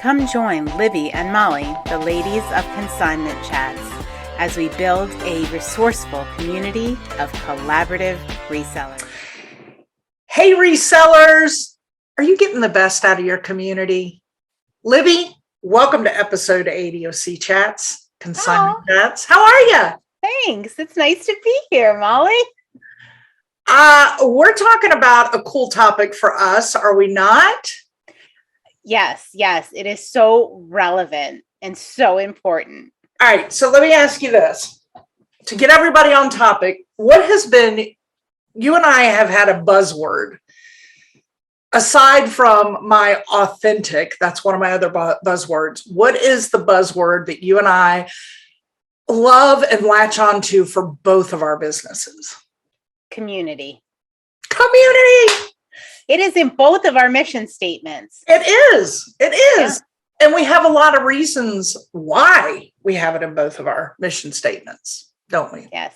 Come join Libby and Molly, the ladies of Consignment Chats, as we build a resourceful community of collaborative resellers. Hey, resellers! Are you getting the best out of your community? Libby, welcome to episode 80 of C Chats, Consignment Chats. How are you? Thanks. It's nice to be here, Molly. We're talking about a cool topic for us, are we not? Yes. It is so relevant and so important. All right, so let me ask you this. To get everybody on topic, what has been, you and I have had a buzzword. Aside from my authentic, that's one of my other buzzwords. What is the buzzword that you and I love and latch onto for both of our businesses? Community. Community! It is in both of our mission statements. It is. Yeah. And we have a lot of reasons why we have it in both of our mission statements, don't we? Yes.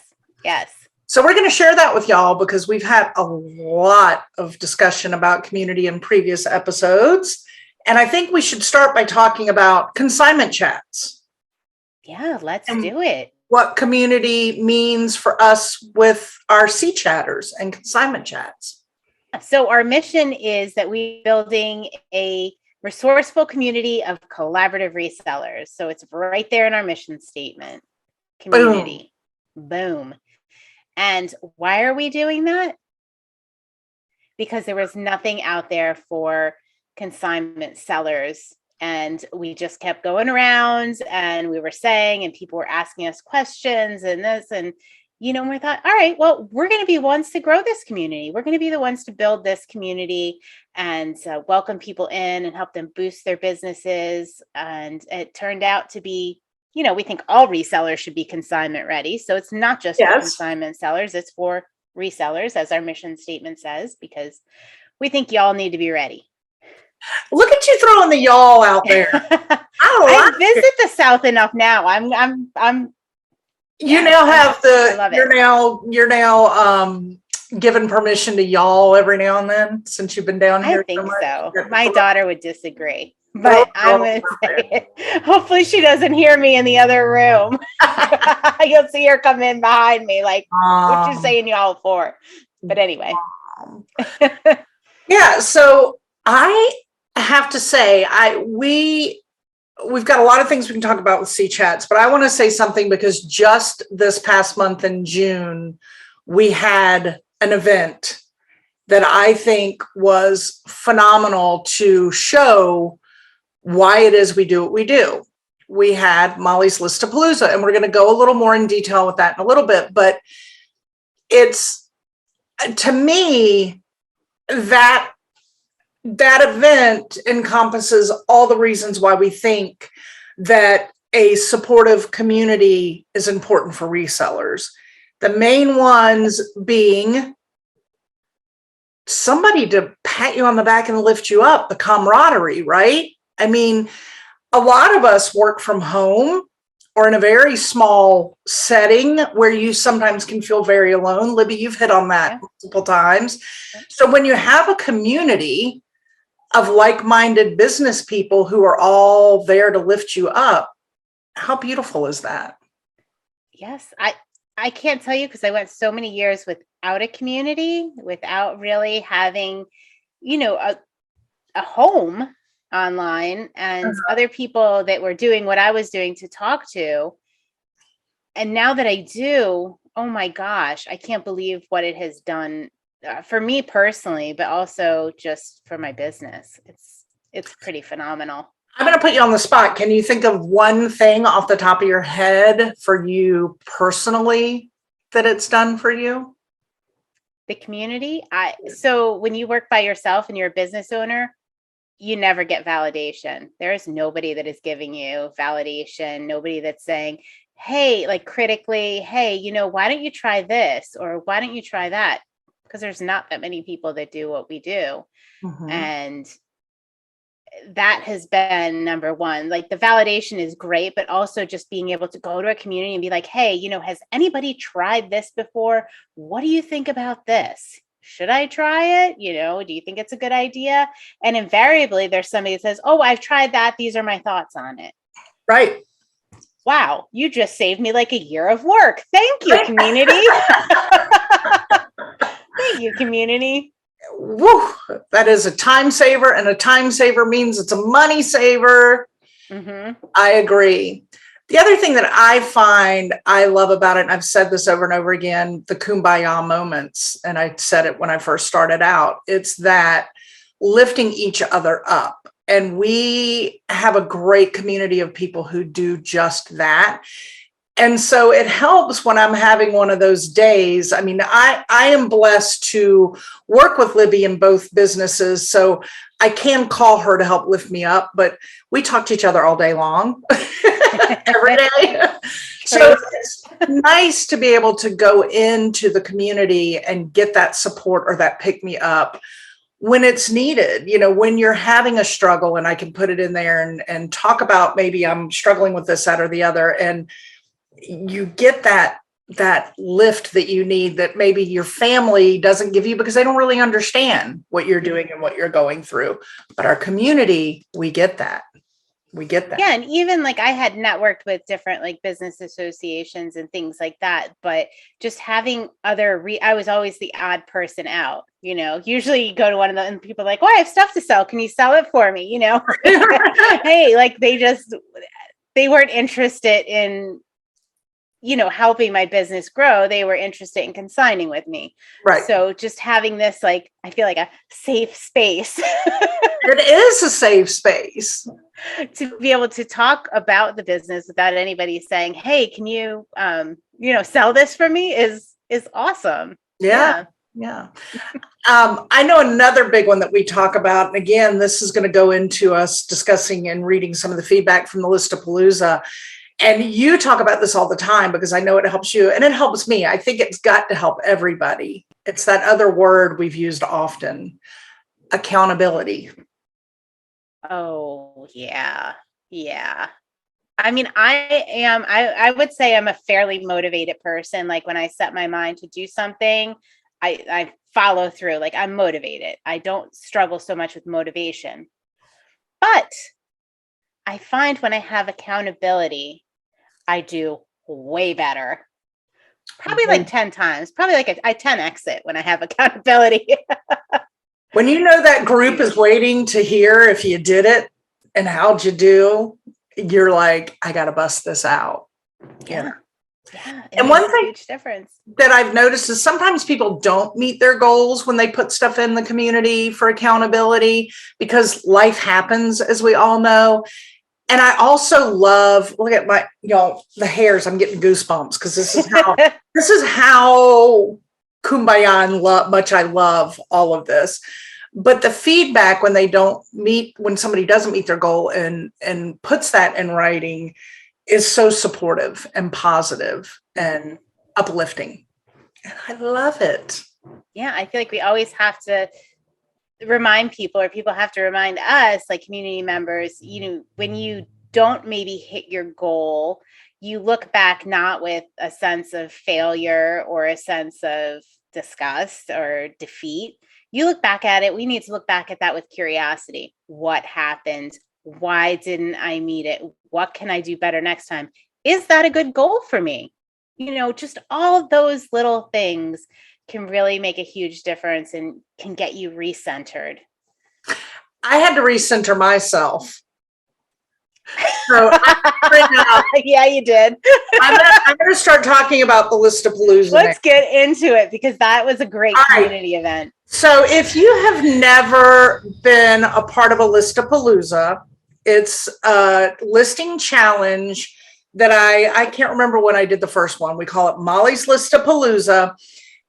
So we're going to share that with y'all because we've had a lot of discussion about community in previous episodes. And I think we should start by talking about consignment chats. Yeah, let's do it. What community means for us with our C chatters and consignment chats. So our mission is that we're building a resourceful community of collaborative resellers. So it's right there in our mission statement. Community. Boom. And why are we doing that? Because there was nothing out there for consignment sellers. And we just kept going around and we were saying, and people were asking us questions and this, and we thought, all right, well, we're going to be ones to grow this community. We're going to be the ones to build this community and welcome people in and help them boost their businesses. And it turned out to be, we think all resellers should be consignment ready. So it's not just for consignment sellers, it's for resellers, as our mission statement says, because we think y'all need to be ready. Look at you throwing the y'all out there. I visit the South enough now. You're now given permission to y'all every now and then since you've been down here. I think so. My daughter would disagree, but I'm going to say it. Hopefully she doesn't hear me in the other room. You'll see her come in behind me like, what you saying y'all for? But anyway. Yeah. So I have to say, we've got a lot of things we can talk about with C Chats, but I want to say something because just this past month in June, we had an event that I think was phenomenal to show why it is we do what we do. We had Molly's Listapalooza, and we're going to go a little more in detail with that in a little bit, but it's, to me, that event encompasses all the reasons why we think that a supportive community is important for resellers. The main ones being somebody to pat you on the back and lift you up, the camaraderie, right? I mean, a lot of us work from home or in a very small setting where you sometimes can feel very alone. Libby, you've hit on that multiple times. So when you have a community of like-minded business people who are all there to lift you up, how beautiful is that? Yes, I can't tell you because I went so many years without a community, without really having, a home online and other people that were doing what I was doing to talk to. And now that I do, oh my gosh, I can't believe what it has done for me personally, but also just for my business. It's pretty phenomenal. I'm going to put you on the spot. Can you think of one thing off the top of your head for you personally that it's done for you? The community. So when you work by yourself and you're a business owner, you never get validation. There is nobody that is giving you validation. Nobody that's saying, hey, like critically, hey, why don't you try this? Or why don't you try that? Because there's not that many people that do what we do. Mm-hmm. And that has been number one. Like the validation is great, but also just being able to go to a community and be like, hey, has anybody tried this before? What do you think about this? should I try it? Do you think it's a good idea? And invariably there's somebody that says, oh, I've tried that. These are my thoughts on it. Right. Wow. You just saved me like a year of work. Thank you, community. Thank you, community. Woo, that is a time saver, and a time saver means it's a money saver. Mm-hmm. I agree. The other thing that I find I love about it, and I've said this over and over again, the kumbaya moments, and I said it when I first started out, it's that lifting each other up. And we have a great community of people who do just that. And so it helps when I'm having one of those days. I mean, I am blessed to work with Libby in both businesses, so I can call her to help lift me up, but we talk to each other all day long, every day. So it's nice to be able to go into the community and get that support or that pick me up when it's needed, when you're having a struggle, and I can put it in there and talk about, maybe I'm struggling with this, that, or the other. And you get that lift that you need, that maybe your family doesn't give you because they don't really understand what you're doing and what you're going through. But our community, we get that. Yeah. And even like I had networked with different like business associations and things like that, but just having I was always the odd person out, usually you go to one of them and people are like, oh, I have stuff to sell. Can you sell it for me? Hey, like they weren't interested in, helping my business grow. They were interested in consigning with me. Right. So just having this, like, I feel like a safe space. It is a safe space to be able to talk about the business without anybody saying, hey, can you, sell this for me is awesome. Yeah. I know another big one that we talk about, and again, this is going to go into us discussing and reading some of the feedback from the Listapalooza. And you talk about this all the time because I know it helps you and it helps me. I think it's got to help everybody. It's that other word we've used often, accountability. Oh, yeah. Yeah. I mean, I would say I'm a fairly motivated person. Like when I set my mind to do something, I follow through. Like I'm motivated. I don't struggle so much with motivation. But I find when I have accountability, I do way better. Probably like 10 times. Probably like I 10x it when I have accountability. When you know that group is waiting to hear if you did it and how'd you do, you're like, I got to bust this out. Yeah. And one thing huge difference that I've noticed is sometimes people don't meet their goals when they put stuff in the community for accountability because life happens, as we all know. And I also love, look at my, the hairs, I'm getting goosebumps because this is how kumbaya and much I love all of this. But the feedback when somebody doesn't meet their goal and puts that in writing is so supportive and positive and uplifting. And I love it. Yeah, I feel like we always have to remind people, or people have to remind us, like community members, when you don't maybe hit your goal, you look back not with a sense of failure or a sense of disgust or defeat. You look back at it. We need to look back at that with curiosity. What happened? Why didn't I meet it? What can I do better next time? Is that a good goal for me? Just all of those little things can really make a huge difference and can get you recentered. I had to recenter myself. So yeah, you did. I'm going to start talking about the Listapalooza. Let's get into it because that was a great community event. So if you have never been a part of a Listapalooza, it's a listing challenge that I can't remember when I did the first one. We call it Molly's Listapalooza.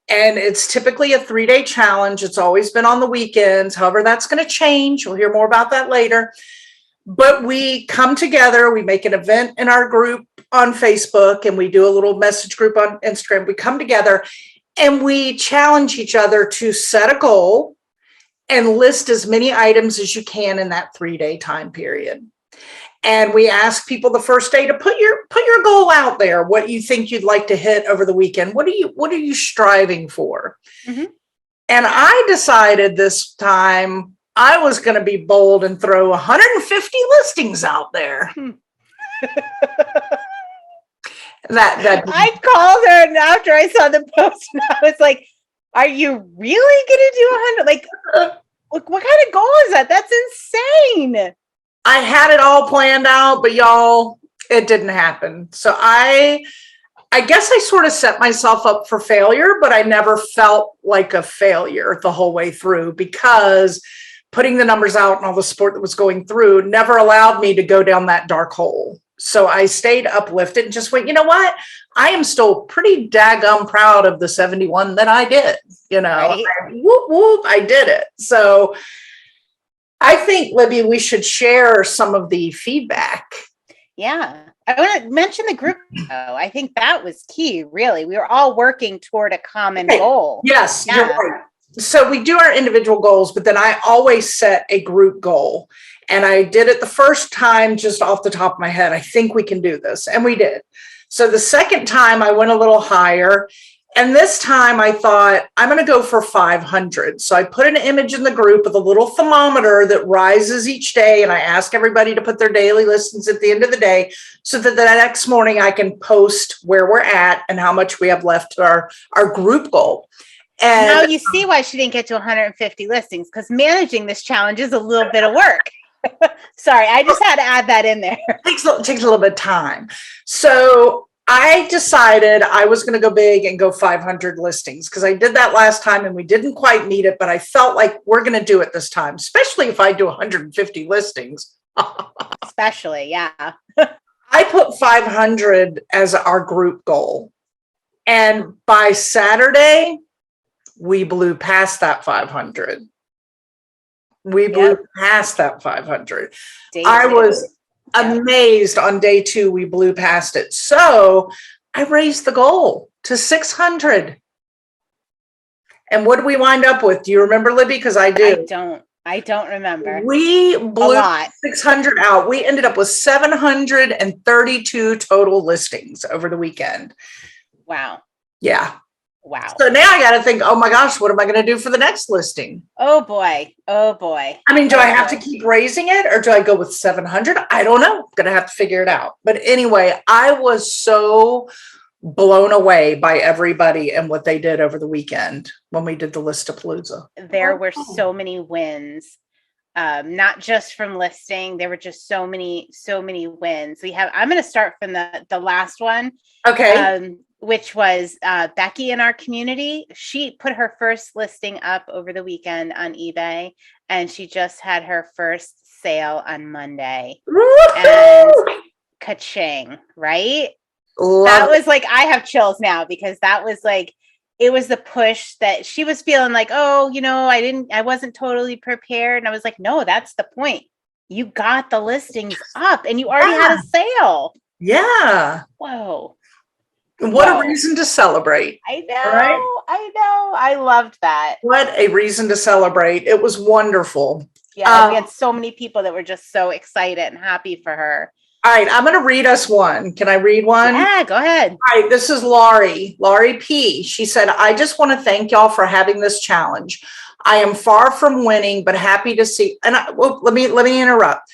And it's typically a 3-day challenge. It's always been on the weekends. However, that's going to change. We'll hear more about that later. But we come together. We make an event in our group on Facebook, and we do a little message group on Instagram. We come together and we challenge each other to set a goal and list as many items as you can in that 3-day time period. And we ask people the first day to put your goal out there, what you think you'd like to hit over the weekend. What are you striving for? Mm-hmm. And I decided this time I was going to be bold and throw 150 listings out there. That I called her and after I saw the post and I was like, are you really going to do 100? Like, what kind of goal is that? That's insane. I had it all planned out, but y'all, it didn't happen. So I guess I sort of set myself up for failure, but I never felt like a failure the whole way through because putting the numbers out and all the support that was going through never allowed me to go down that dark hole. So I stayed uplifted and just went, you know what? I am still pretty daggum proud of the 71 that I did, right? Whoop, whoop, I did it. So I think, Libby, we should share some of the feedback. Yeah. I want to mention the group, though. I think that was key, really. We were all working toward a common goal. Yes, you're right. So we do our individual goals, but then I always set a group goal. And I did it the first time just off the top of my head. I think we can do this. And we did. So the second time I went a little higher. And this time I thought, I'm going to go for 500. So I put an image in the group with a little thermometer that rises each day. And I ask everybody to put their daily listings at the end of the day so that the next morning I can post where we're at and how much we have left to our group goal. And now you see why she didn't get to 150 listings, because managing this challenge is a little bit of work. Sorry, I just had to add that in there. Takes a little bit of time. So I decided I was going to go big and go 500 listings because I did that last time and we didn't quite meet it, but I felt like we're going to do it this time, especially if I do 150 listings. Especially, yeah. I put 500 as our group goal. And by Saturday, we blew past that 500. We blew past that 500. I was amazed on day 2, we blew past it. So I raised the goal to 600. And what did we wind up with? Do you remember, Libby? Because I do. I don't remember. We blew 600 out. We ended up with 732 total listings over the weekend. Wow. Yeah. Wow. So now I got to think, oh my gosh, what am I going to do for the next listing? Oh boy. Oh boy. I mean, do I have to keep raising it or do I go with 700? I don't know. I'm going to have to figure it out. But anyway, I was so blown away by everybody and what they did over the weekend when we did the Listapalooza. There were so many wins. Not just from listing. There were just so many wins. I'm going to start from the last one. Okay. Which was Becky in our community. She put her first listing up over the weekend on eBay, and she just had her first sale on Monday. Woo-hoo! And ka-ching, right? That was like, I have chills now because that was like, it was the push that she was feeling like, oh, I wasn't totally prepared. And I was like, no, that's the point. You got the listings up and you already had a sale. Yeah. Whoa. What a reason to celebrate. I know. Right? I know. I loved that. What a reason to celebrate. It was wonderful. Yeah. We had so many people that were just so excited and happy for her. All right. I'm going to read us one. Can I read one? Yeah, go ahead. All right. This is Laurie P. She said, I just want to thank y'all for having this challenge. I am far from winning, but happy to see. And let me interrupt.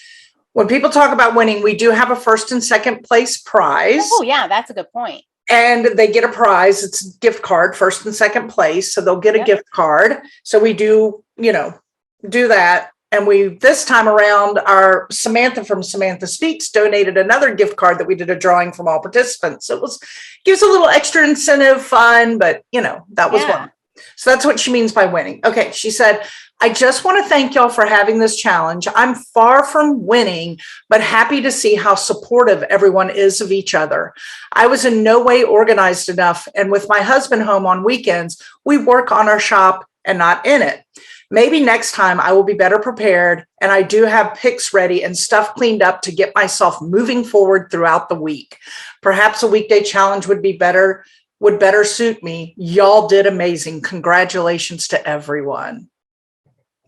When people talk about winning, we do have a first and second place prize. Oh, yeah. That's a good point. And they get a prize. It's a gift card, first and second place. So they'll get a gift card. So we do that. And this time around, our Samantha from Samantha Speaks donated another gift card that we did a drawing from all participants. So gives a little extra incentive, fun, but that was one. So that's what she means by winning. Okay. She said, I just want to thank y'all for having this challenge. I'm far from winning, but happy to see how supportive everyone is of each other. I was in no way organized enough. And with my husband home on weekends, we work on our shop and not in it. Maybe next time I will be better prepared, and I do have pics ready and stuff cleaned up to get myself moving forward throughout the week. Perhaps a weekday challenge would better suit me. Y'all did amazing. Congratulations to everyone.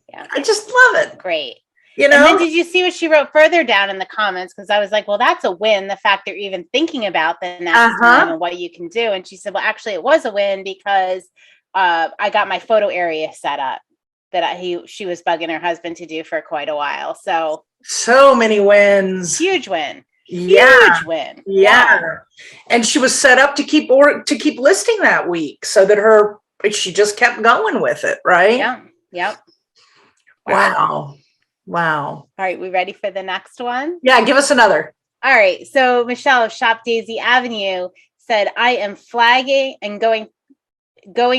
Yeah. I just love it. Great. And then did you see what she wrote further down in the comments? Because I was like, well, that's a win. The fact that you're even thinking about the next time and what you can do. And she said, well, actually, it was a win because I got my photo area set up that she was bugging her husband to do for quite a while. So many wins. Huge win. Yeah. Huge win. Yeah. And she was set up to keep listing that week so that she just kept going with it, right? Yeah. Yep. Wow. All right, we ready for the next one? Yeah, give us another. All right. So Michelle of Shop Daisy Avenue said, I am flagging and going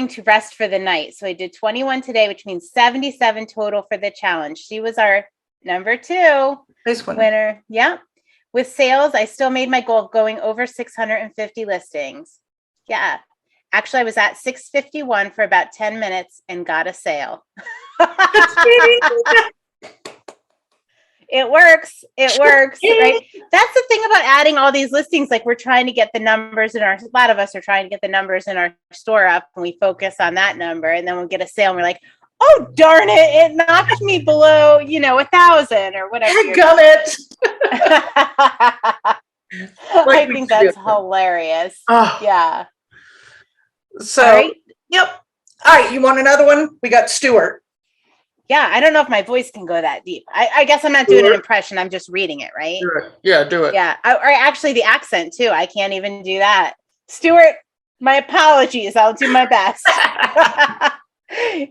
to rest for the night. So I did 21 today, which means 77 total for the challenge. She was our number 2 winner. Yep. With sales, I still made my goal of going over 650 listings. Yeah. Actually, I was at 651 for about 10 minutes and got a sale. It works. It works, right? That's the thing about adding all these listings. Like, we're trying to get the numbers a lot of us are trying to get the numbers in our store up, and we focus on that number, and then we'll get a sale and we're like, oh, darn it. It knocked me below, 1,000 or whatever. Gummit. I think that's hilarious. Oh. Yeah. So, all right. Yep. All right. You want another one? We got Stuart. Yeah, I don't know if my voice can go that deep. I guess I'm not doing an impression. I'm just reading it, right? Yeah, do it. Yeah, or actually the accent too. I can't even do that. Stuart, my apologies. I'll do my best.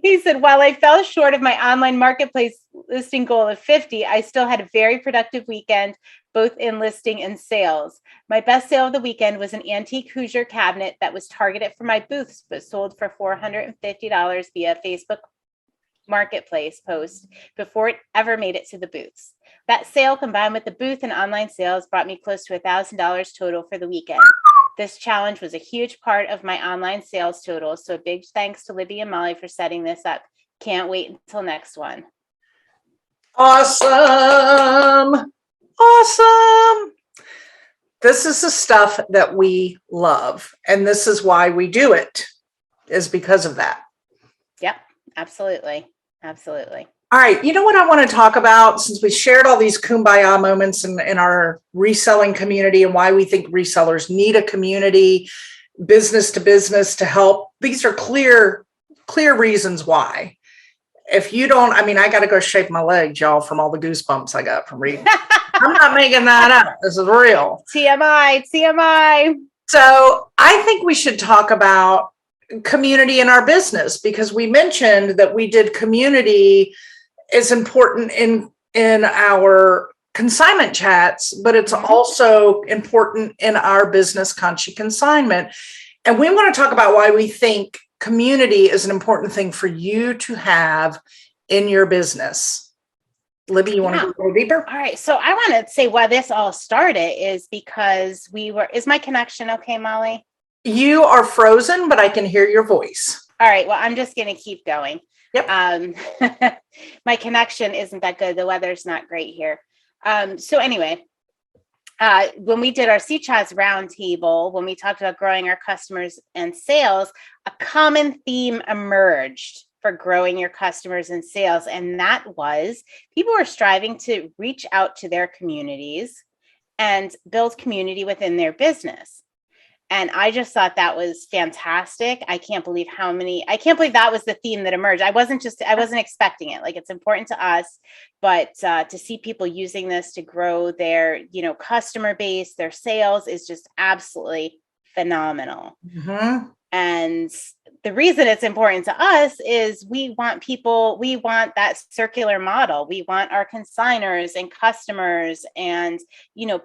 He said, while I fell short of my online marketplace listing goal of 50, I still had a very productive weekend, both in listing and sales. My best sale of the weekend was an antique Hoosier cabinet that was targeted for my booths, but sold for $450 via Facebook Marketplace post before it ever made it to the booths. That sale, combined with the booth and online sales, brought me close to $1,000 total for the weekend. This challenge was a huge part of my online sales total, so big thanks to Libby and Molly for setting this up. Can't wait until next one. Awesome. This is the stuff that we love, and this is why we do it, is because of that. Yep, absolutely. Absolutely. All right. You know what I want to talk about, since we shared all these kumbaya moments in our reselling community and why we think resellers need a community, business to business, to help. These are clear reasons why. If you don't, I got to go shake my legs, y'all, from all the goosebumps I got from reading. I'm not making that up. This is real. TMI. So I think we should talk about community in our business, because we mentioned that we did community is important in our consignment chats, but it's also important in our business consignment. And we want to talk about why we think community is an important thing for you to have in your business. Libby, you want to go deeper? All right. So I want to say why this all started is because is my connection okay, Molly? You are frozen, but I can hear your voice. All right. Well, I'm just going to keep going. Yep. My connection isn't that good. The weather's not great here. So anyway, when we did our CCHAS roundtable, when we talked about growing our customers and sales, a common theme emerged for growing your customers and sales. And that was people were striving to reach out to their communities and build community within their business. And I just thought that was fantastic. I can't believe that was the theme that emerged. I wasn't expecting it. Like, it's important to us, but to see people using this to grow their, customer base, their sales is just absolutely phenomenal. Mm-hmm. And the reason it's important to us is we want that circular model. We want our consigners and customers and,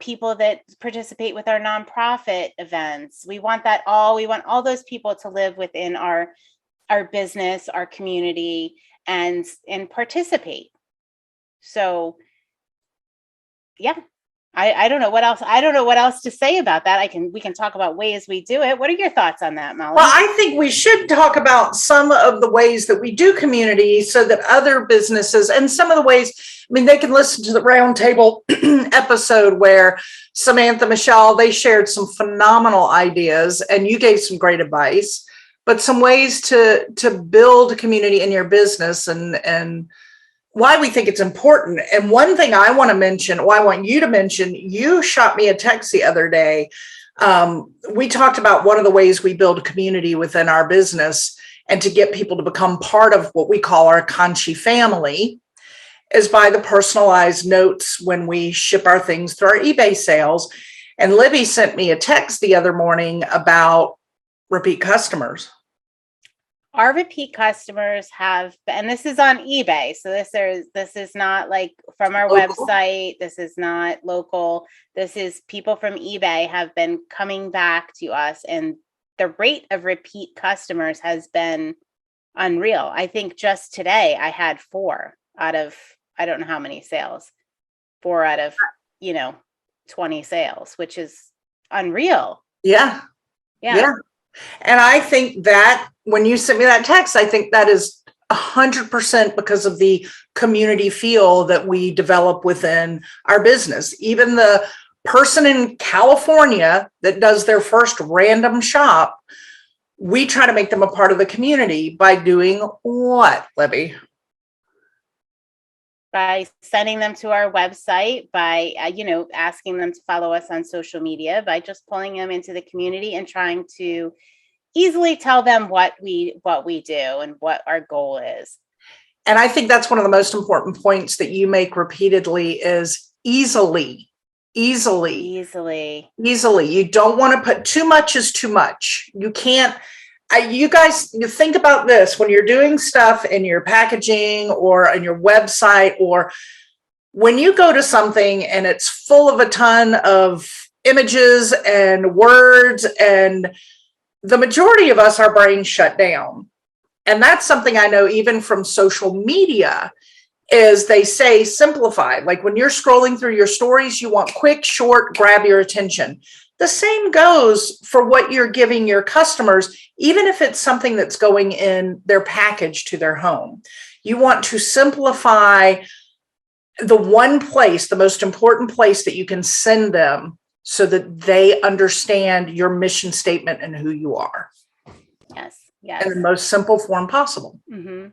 people that participate with our nonprofit events. We want all those people to live within our business, our community, and participate. So, yeah. I don't know what else. I don't know what else to say about that. We can talk about ways we do it. What are your thoughts on that, Molly? Well, I think we should talk about some of the ways that we do community so that other businesses, and some of the ways, they can listen to the roundtable episode where Samantha, Michelle, they shared some phenomenal ideas and you gave some great advice, but some ways to build community in your business and why we think it's important. And one thing I want you to mention, you shot me a text the other day. We talked about one of the ways we build community within our business. and to get people to become part of what we call our Conchi family is by the personalized notes when we ship our things through our eBay sales. And Libby sent me a text the other morning about repeat customers. Our repeat customers have, and this is on eBay. So this is not like from our website. This is not local. This is people from eBay have been coming back to us, and the rate of repeat customers has been unreal. I think just today I had 4 out of, I don't know how many sales, 4 out of, 20 sales, which is unreal. Yeah. And I think that when you sent me that text, I think that is 100% because of the community feel that we develop within our business. Even the person in California that does their first random shop, we try to make them a part of the community by doing what, Libby? By sending them to our website, by, asking them to follow us on social media, by just pulling them into the community and trying to easily tell them what we do and what our goal is. And I think that's one of the most important points that you make repeatedly is easily. You don't want to put too much is too much. You can't. You guys, you think about this when you're doing stuff in your packaging or on your website, or when you go to something and it's full of a ton of images and words, and the majority of us, our brains shut down. And that's something I know even from social media is they say simplify. Like when you're scrolling through your stories, you want quick, short, grab your attention. The same goes for what you're giving your customers, even if it's something that's going in their package to their home. You want to simplify the one place, the most important place that you can send them so that they understand your mission statement and who you are. Yes. In the most simple form possible. Mm-hmm.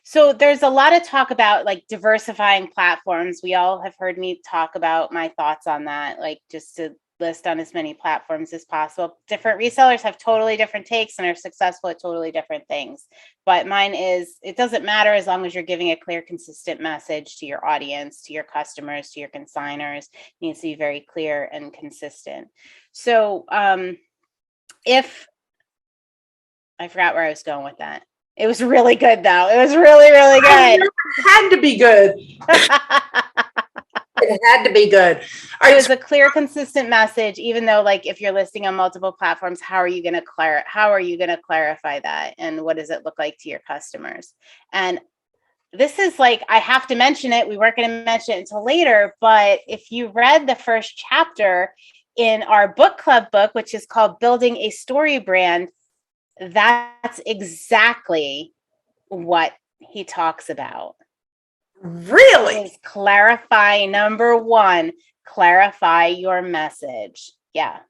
So there's a lot of talk about like diversifying platforms. We all have heard me talk about my thoughts on that, like just to list on as many platforms as possible. Different resellers have totally different takes and are successful at totally different things. But mine is, it doesn't matter as long as you're giving a clear, consistent message to your audience, to your customers, to your consigners. It needs to be very clear and consistent. So if I forgot where I was going with that. It was really good, though. It was really, really good. It had to be good. It had to be good. It was a clear, consistent message, even though, like, if you're listing on multiple platforms, how are you going to clarify that? And what does it look like to your customers? And this is like, I have to mention it. We weren't going to mention it until later, but if you read the first chapter in our book club book, which is called Building a Story Brand, that's exactly what he talks about. Really? Is clarify, number 1, clarify your message. Yeah.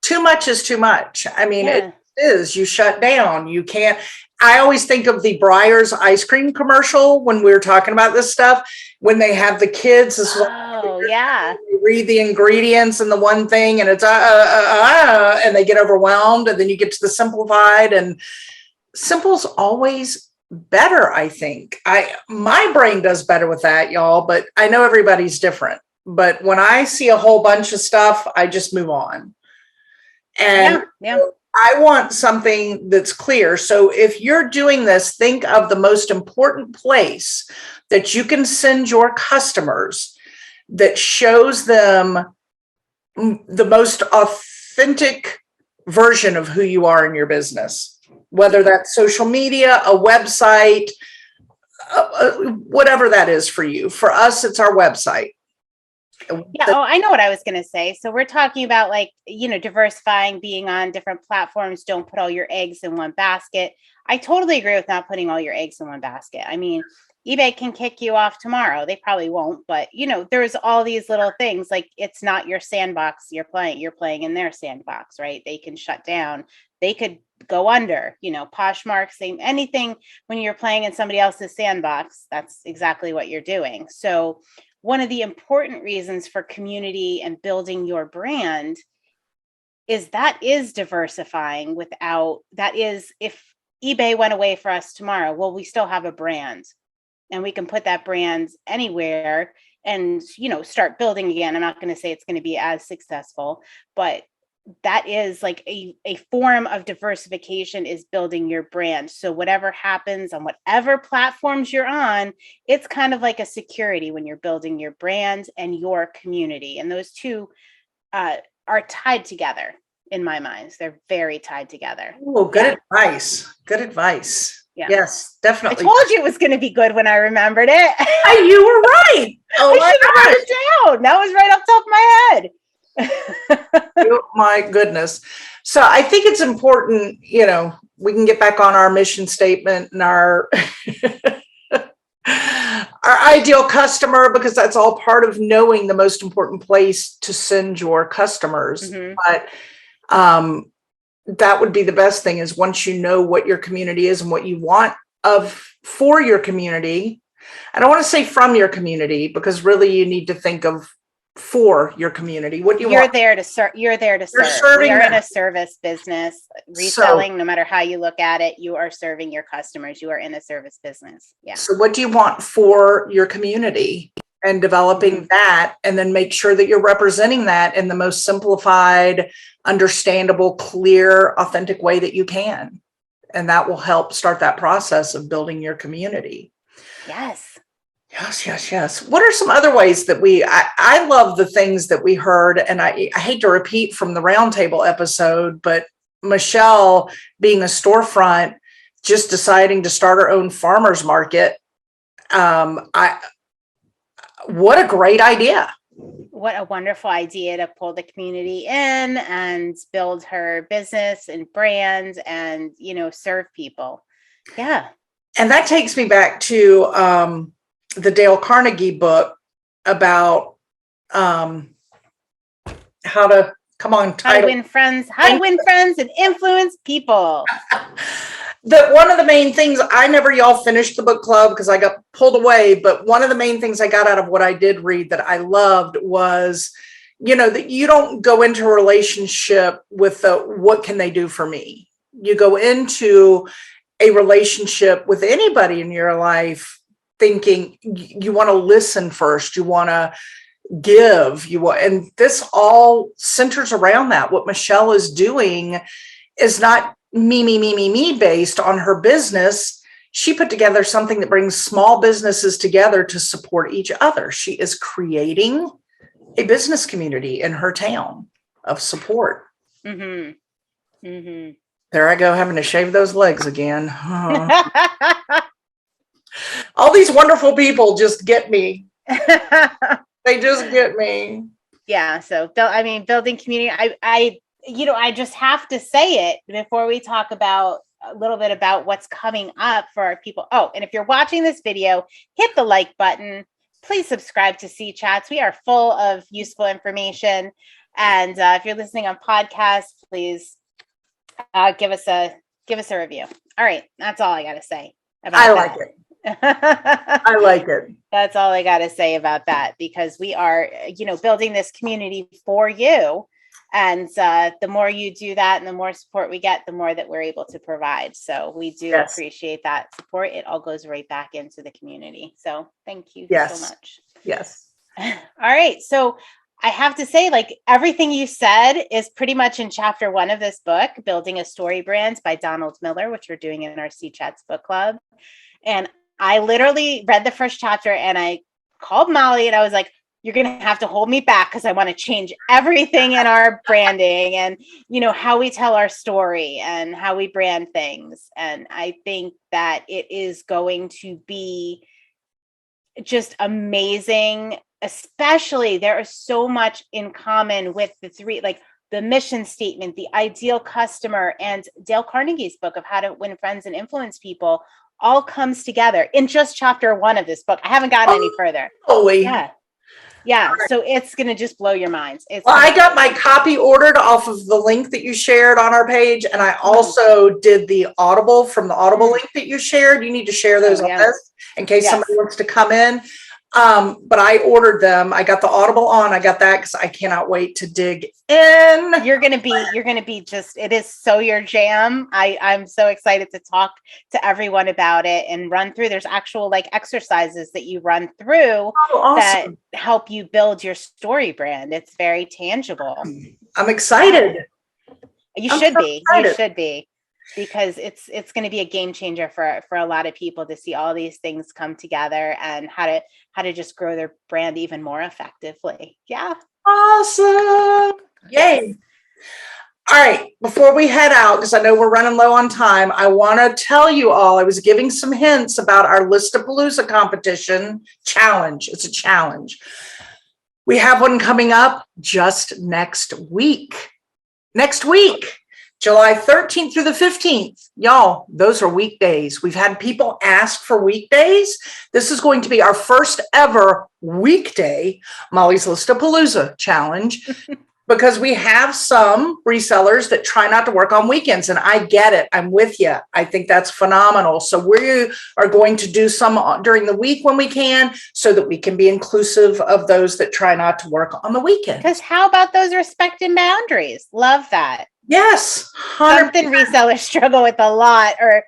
Too much is too much. I mean, it is. You shut down. You can't. I always think of the Breyers ice cream commercial when we were talking about this stuff, when they have the kids. They read the ingredients and the one thing, and it's and they get overwhelmed, and then you get to the simplified, and simple's always better. I think my brain does better with that, y'all, but I know everybody's different. But when I see a whole bunch of stuff, I just move on. And I want something that's clear. So if you're doing this, think of the most important place that you can send your customers that shows them the most authentic version of who you are in your business, whether that's social media, a website, whatever that is for you. For us, it's our website. I know what I was going to say. So we're talking about diversifying, being on different platforms. Don't put all your eggs in one basket. I totally agree with not putting all your eggs in one basket. I mean, eBay can kick you off tomorrow. They probably won't, but there's all these little things, like it's not your sandbox. You're playing in their sandbox, right? They can shut down. They could go under, Poshmark, same anything. When you're playing in somebody else's sandbox, that's exactly what you're doing. So one of the important reasons for community and building your brand is that is diversifying without, that is, if eBay went away for us tomorrow, well, we still have a brand and we can put that brand anywhere and, start building again. I'm not going to say it's going to be as successful, but that is like a form of diversification, is building your brand. So whatever happens on whatever platforms you're on, it's kind of like a security when you're building your brand and your community. And those two are tied together in my mind. They're very tied together. Oh, good advice. Good advice. Yeah. Yes, definitely. I told you it was going to be good when I remembered it. You were right. Oh, I should have written it down. That was right off the top of my head. Oh, my goodness. So I think it's important, we can get back on our mission statement and our ideal customer, because that's all part of knowing the most important place to send your customers. Mm-hmm. But that would be the best thing, is once you know what your community is and what you want for your community. I don't want to say from your community, because really you need to think of for your community. What you want. You're there to serve. You're in a service business. Reselling, no matter how you look at it, you are serving your customers. You are in a service business. Yeah. So what do you want for your community, and developing that, and then make sure that you're representing that in the most simplified, understandable, clear, authentic way that you can. And that will help start that process of building your community. Yes. Yes. What are some other ways that I love the things that we heard, and I hate to repeat from the roundtable episode, but Michelle being a storefront, just deciding to start her own farmer's market. What a great idea. What a wonderful idea to pull the community in and build her business and brand and, serve people. Yeah. And that takes me back to the Dale Carnegie book about how to win friends and influence people. One of the main things, y'all finished the book club because I got pulled away, but one of the main things I got out of what I did read that I loved was, that you don't go into a relationship with what can they do for me? You go into a relationship with anybody in your life thinking you want to listen first, you want to give, and this all centers around that. What Michelle is doing is not me based on her business. She put together something that brings small businesses together to support each other. She is creating a business community in her town of support. Mm-hmm. Mm-hmm. There I go, having to shave those legs again. All these wonderful people just get me. They just get me. Yeah. So, building community. I just have to say it before we talk about a little bit about what's coming up for our people. Oh, and if you're watching this video, hit the like button. Please subscribe to C Chats. We are full of useful information. And if you're listening on podcasts, please give us a review. All right. That's all I got to say about that. Like it. I like it. That's all I got to say about that, because we are, building this community for you. And the more you do that and the more support we get, the more that we're able to provide. So we do appreciate that support. It all goes right back into the community. So thank you so much. Yes. All right. So I have to say, everything you said is pretty much in chapter 1 of this book, Building a Story Brand by Donald Miller, which we're doing in our C Chats book club. And I literally read the first chapter and I called Molly and I was like, you're going to have to hold me back because I want to change everything in our branding and, how we tell our story and how we brand things. And I think that it is going to be just amazing. Especially there is so much in common with the three, the mission statement, the ideal customer, and Dale Carnegie's book of How to Win Friends and Influence People all comes together in just chapter 1 of this book. I haven't gotten any further. Yeah. So it's going to just blow your minds. I got my copy ordered off of the link that you shared on our page. And I also did the Audible from the Audible link that you shared. You need to share those on this in case somebody wants to come in. But I ordered them. I got the Audible on. I got that because I cannot wait to dig in. You're gonna be just, it is so your jam. I'm so excited to talk to everyone about it and run through. There's actual like exercises that you run through that help you build your story brand. It's very tangible. I'm excited. You should be, because it's going to be a game changer for a lot of people to see all these things come together and how to just grow their brand even more effectively. Yeah. Awesome. Yay. Yes. All right. Before we head out, because I know we're running low on time, I want to tell you all, I was giving some hints about our Listapalooza competition challenge. It's a challenge. We have one coming up just next week. July 13th through the 15th. Y'all, those are weekdays. We've had people ask for weekdays. This is going to be our first ever weekday Molly's Listapalooza challenge because we have some resellers that try not to work on weekends. And I get it. I'm with you. I think that's phenomenal. So we are going to do some during the week when we can so that we can be inclusive of those that try not to work on the weekend. Because how about those respecting boundaries? Love that. Yes. 100%. Something resellers struggle with a lot, or,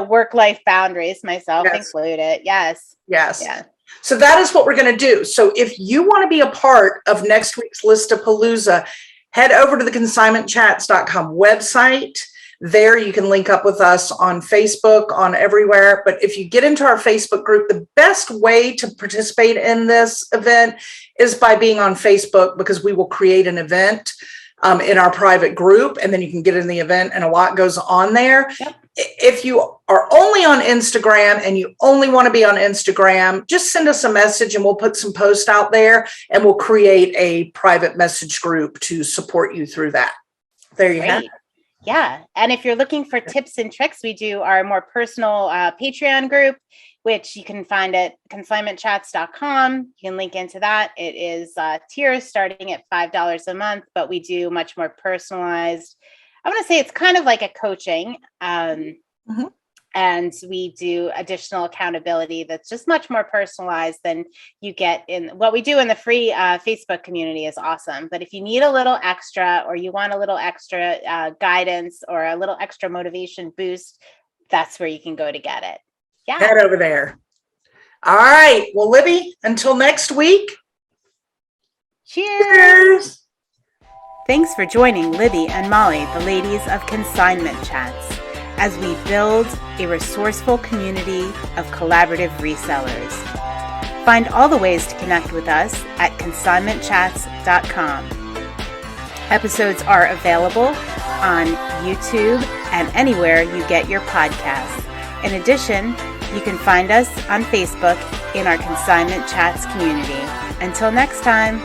work-life boundaries, myself included. Yes. Yes. Yeah. So that is what we're going to do. So if you want to be a part of next week's Listapalooza, head over to the consignmentchats.com website. There you can link up with us on Facebook, on everywhere. But if you get into our Facebook group, the best way to participate in this event is by being on Facebook, because we will create an event in our private group, and then you can get in the event, and a lot goes on there. Yep. If you are only on Instagram and you only want to be on Instagram, just send us a message and we'll put some posts out there, and we'll create a private message group to support you through that. There you have it. Yeah. And if you're looking for tips and tricks, we do our more personal Patreon group, which you can find at consignmentchats.com. You can link into that. It is tiers starting at $5 a month, but we do much more personalized. I want to say it's kind of like a coaching. And we do additional accountability that's just much more personalized than you get in what we do in the free Facebook community is awesome. But if you need a little extra, or you want a little extra guidance or a little extra motivation boost, that's where you can go to get it. Yeah. Head over there. All right. Well, Libby, until next week. Cheers. Thanks for joining Libby and Molly, the ladies of Consignment Chats, as we build a resourceful community of collaborative resellers. Find all the ways to connect with us at consignmentchats.com. Episodes are available on YouTube and anywhere you get your podcasts. In addition, you can find us on Facebook in our Consignment Chats community. Until next time.